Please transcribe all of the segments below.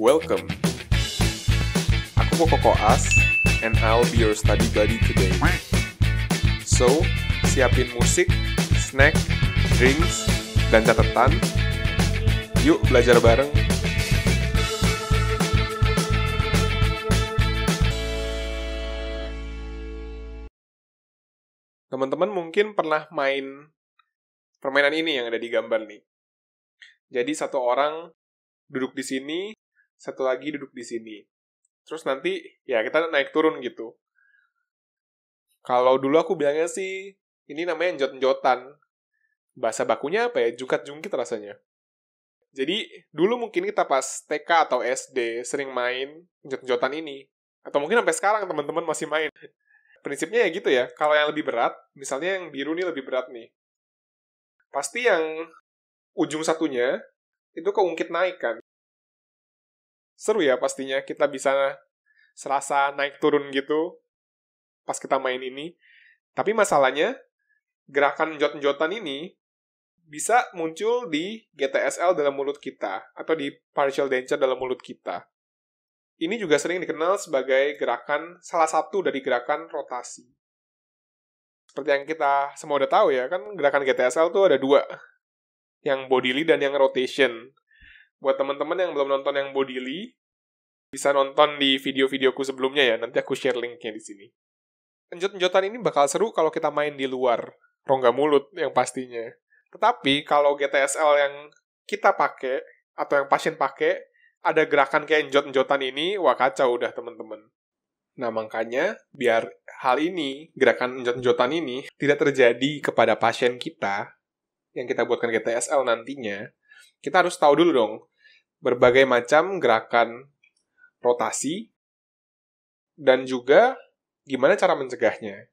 Welcome. Aku Koko Koas, and I'll be your study buddy today. So, siapin musik, snack, drinks, dan catatan. Yuk belajar bareng. Teman-teman mungkin pernah main permainan ini yang ada di gambar nih. Jadi satu orang duduk di sini, satu lagi duduk di sini. Terus nanti ya kita naik turun gitu. Kalau dulu aku bilangnya sih ini namanya njot-njotan. Bahasa bakunya apa ya? Jungkat-jungkit rasanya. Jadi dulu mungkin kita pas TK atau SD sering main njot-njotan ini. Atau mungkin sampai sekarang teman-teman masih main. Prinsipnya ya gitu ya. Kalau yang lebih berat, misalnya yang biru nih lebih berat nih. Pasti yang ujung satunya itu keungkit naik kan. Seru ya pastinya kita bisa serasa naik turun gitu pas kita main ini. Tapi masalahnya gerakan njot-njotan ini bisa muncul di GTSL dalam mulut kita atau di partial denture dalam mulut kita. Ini juga sering dikenal sebagai salah satu dari gerakan rotasi. Seperti yang kita semua udah tahu ya, kan gerakan GTSL tuh ada dua. Yang bodily dan yang rotation. Buat teman-teman yang belum nonton yang bodily, bisa nonton di video-videoku sebelumnya ya, nanti aku share linknya di sini. Njot-njotan ini bakal seru kalau kita main di luar rongga mulut yang pastinya. Tetapi kalau GTSL yang kita pakai, atau yang pasien pakai, ada gerakan kayak njot-njotan ini, wah kacau udah teman-teman. Nah makanya, biar hal ini, gerakan njot-njotan ini, tidak terjadi kepada pasien kita, yang kita buatkan GTSL nantinya, kita harus tahu dulu dong, berbagai macam gerakan rotasi, dan juga gimana cara mencegahnya.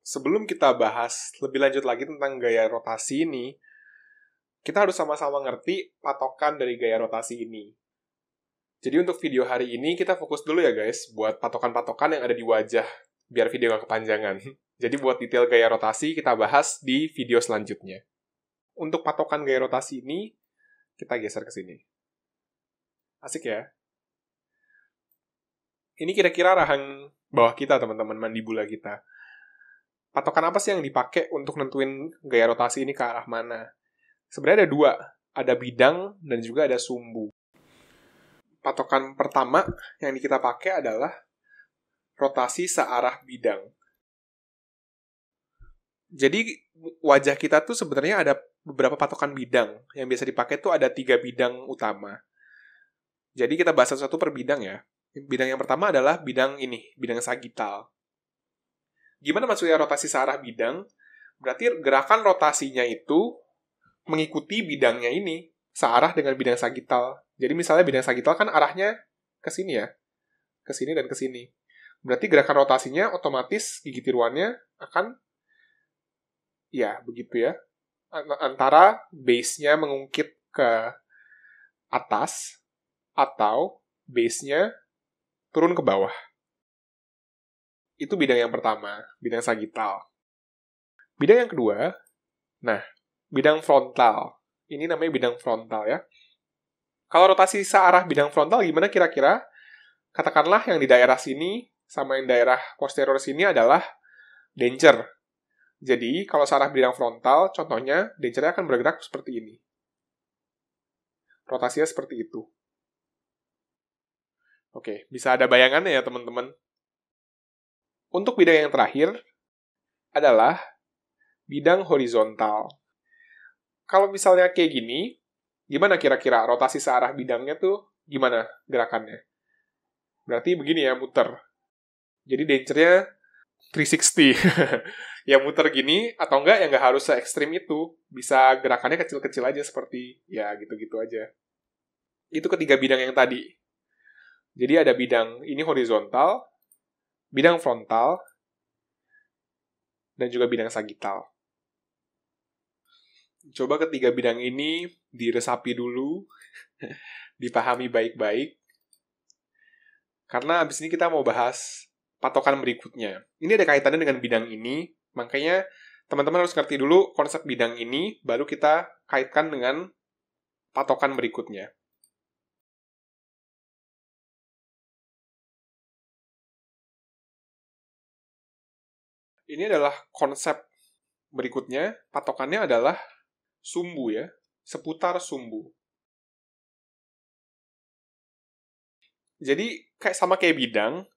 Sebelum kita bahas lebih lanjut lagi tentang gaya rotasi ini, kita harus sama-sama ngerti patokan dari gaya rotasi ini. Jadi untuk video hari ini kita fokus dulu ya guys, buat patokan-patokan yang ada di wajah, biar video gak kepanjangan. Jadi buat detail gaya rotasi kita bahas di video selanjutnya. Untuk patokan gaya rotasi ini, kita geser ke sini. Asik ya? Ini kira-kira rahang bawah kita teman-teman, mandibula kita. Patokan apa sih yang dipakai untuk nentuin gaya rotasi ini ke arah mana? Sebenarnya ada dua, ada bidang dan juga ada sumbu. Patokan pertama yang kita pakai adalah rotasi searah bidang. Jadi wajah kita tuh sebenarnya ada beberapa patokan bidang. Yang biasa dipakai tuh ada 3 bidang utama. Jadi kita bahas satu-satu per bidang ya. Bidang yang pertama adalah bidang ini, bidang sagital. Gimana maksudnya rotasi searah bidang? Berarti gerakan rotasinya itu mengikuti bidangnya ini, searah dengan bidang sagital. Jadi misalnya bidang sagital kan arahnya ke sini ya, ke sini dan ke sini. Berarti gerakan rotasinya otomatis gigi tiruannya akan, ya begitu ya, antara base-nya mengungkit ke atas, atau base-nya turun ke bawah. Itu bidang yang pertama, bidang sagital. Bidang yang kedua, bidang frontal. Ini namanya bidang frontal ya. Kalau rotasi searah bidang frontal gimana kira-kira? Katakanlah yang di daerah sini sama yang daerah posterior sini adalah denture. Jadi, kalau searah bidang frontal, contohnya denture-nya akan bergerak seperti ini. Rotasinya seperti itu. Oke, bisa ada bayangannya ya teman-teman. Untuk bidang yang terakhir adalah bidang horizontal. Kalau misalnya kayak gini, gimana kira-kira rotasi searah bidangnya tuh gimana gerakannya? Berarti begini ya, muter. Jadi denture-nya 360. Ya muter gini, atau enggak ya nggak harus se-ekstrim itu. Bisa gerakannya kecil-kecil aja seperti, ya gitu-gitu aja. Itu ketiga bidang yang tadi. Jadi ada bidang ini horizontal, bidang frontal, dan juga bidang sagital. Coba ketiga bidang ini diresapi dulu, dipahami baik-baik. Karena abis ini kita mau bahas patokan berikutnya. Ini ada kaitannya dengan bidang ini, makanya teman-teman harus ngerti dulu konsep bidang ini, baru kita kaitkan dengan patokan berikutnya. Ini adalah konsep berikutnya, patokannya adalah sumbu ya, seputar sumbu. Jadi sama kayak bidang,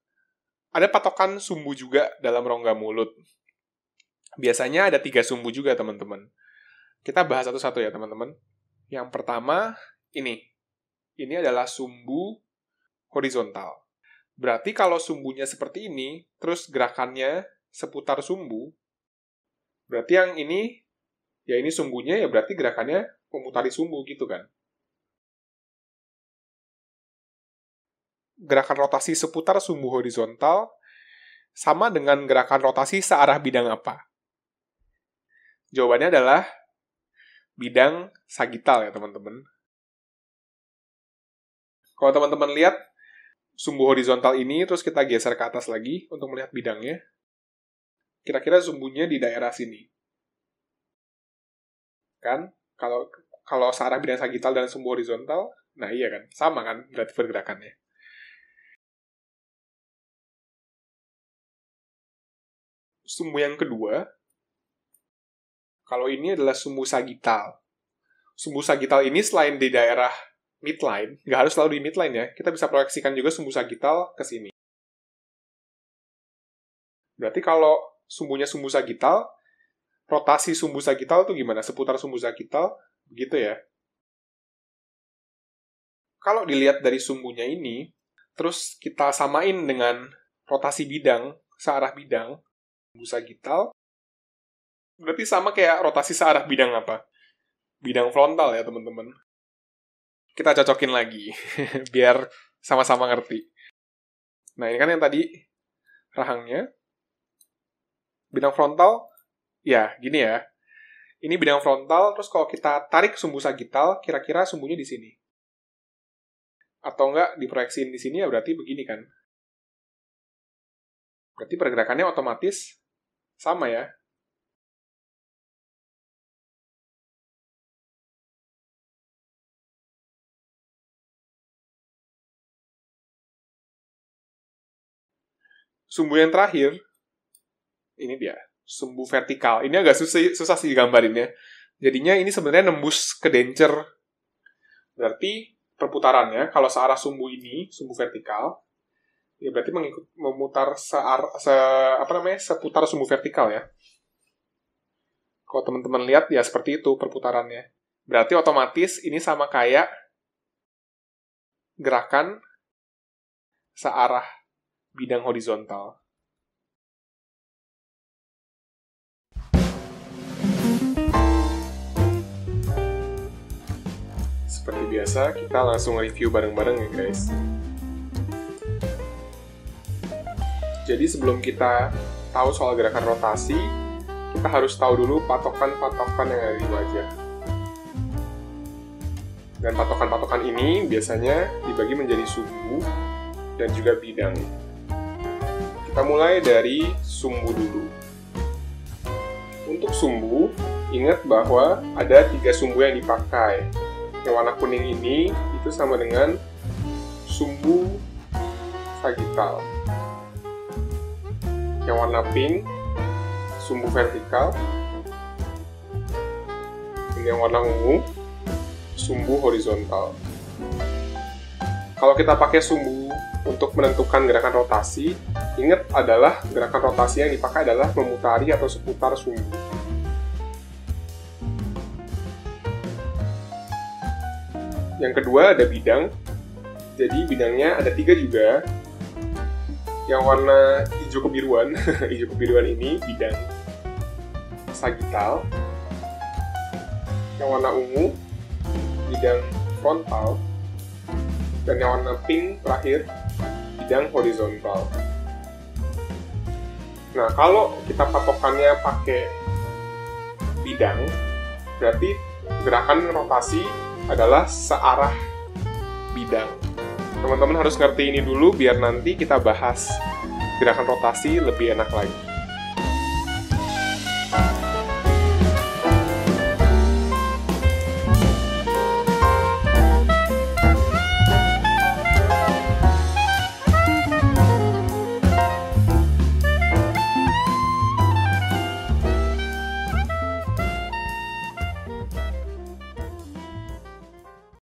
ada patokan sumbu juga dalam rongga mulut. Biasanya ada 3 sumbu juga, teman-teman. Kita bahas satu-satu ya, teman-teman. Yang pertama, ini. Ini adalah sumbu horizontal. Berarti kalau sumbunya seperti ini, terus gerakannya seputar sumbu, berarti yang ini, ya ini sumbunya, ya berarti gerakannya memutari sumbu gitu kan. Gerakan rotasi seputar sumbu horizontal sama dengan gerakan rotasi searah bidang apa? Jawabannya adalah bidang sagital ya, teman-teman. Kalau teman-teman lihat sumbu horizontal ini, terus kita geser ke atas lagi untuk melihat bidangnya, kira-kira sumbunya di daerah sini. Kan? Kalau searah bidang sagital dan sumbu horizontal, nah iya kan? Sama kan berarti pergerakannya. Sumbu yang kedua, kalau ini adalah sumbu sagital. Sumbu sagital ini selain di daerah midline, nggak harus selalu di midline ya, kita bisa proyeksikan juga sumbu sagital ke sini. Berarti kalau sumbunya sumbu sagital, rotasi sumbu sagital itu gimana? Seputar sumbu sagital, begitu ya. Kalau dilihat dari sumbunya ini, terus kita samain dengan rotasi bidang, searah bidang, sumbu sagital, berarti sama kayak rotasi searah bidang apa? Bidang frontal ya, teman-teman. Kita cocokin lagi, biar sama-sama ngerti. Nah, ini kan yang tadi rahangnya. Bidang frontal, ya gini ya. Ini bidang frontal, terus kalau kita tarik sumbu sagital, kira-kira sumbunya di sini. Atau enggak, diproyeksiin di sini, ya berarti begini kan. Berarti pergerakannya otomatis sama ya. Sumbu yang terakhir, ini dia, sumbu vertikal. Ini agak susah sih gambarinnya. Jadinya ini sebenarnya nembus ke dencer. Berarti perputarannya, kalau searah sumbu ini, sumbu vertikal, ya berarti memutar seputar sumbu vertikal ya. Kalau teman-teman lihat, ya seperti itu perputarannya. Berarti otomatis ini sama kayak gerakan searah bidang horizontal. Seperti biasa, kita langsung review bareng-bareng ya guys. Jadi sebelum kita tahu soal gerakan rotasi, kita harus tahu dulu patokan-patokan yang ada di wajah. Dan patokan-patokan ini biasanya dibagi menjadi sumbu dan juga bidang. Kita mulai dari sumbu dulu. Untuk sumbu, ingat bahwa ada 3 sumbu yang dipakai. Yang warna kuning ini itu sama dengan sumbu sagital. Yang warna pink, sumbu vertikal. Dan yang warna ungu, sumbu horizontal. Kalau kita pakai sumbu untuk menentukan gerakan rotasi, ingat adalah gerakan rotasi yang dipakai adalah memutari atau seputar sumbu. Yang kedua ada bidang. Jadi bidangnya ada 3 juga. Yang warna hijau kebiruan, hijau kebiruan ini bidang sagital. Yang warna ungu bidang frontal. Dan yang warna pink terakhir bidang horizontal. Nah, kalau kita patokannya pakai bidang, berarti gerakan rotasi adalah searah bidang. Teman-teman harus ngerti ini dulu biar nanti kita bahas gerakan rotasi lebih enak lagi.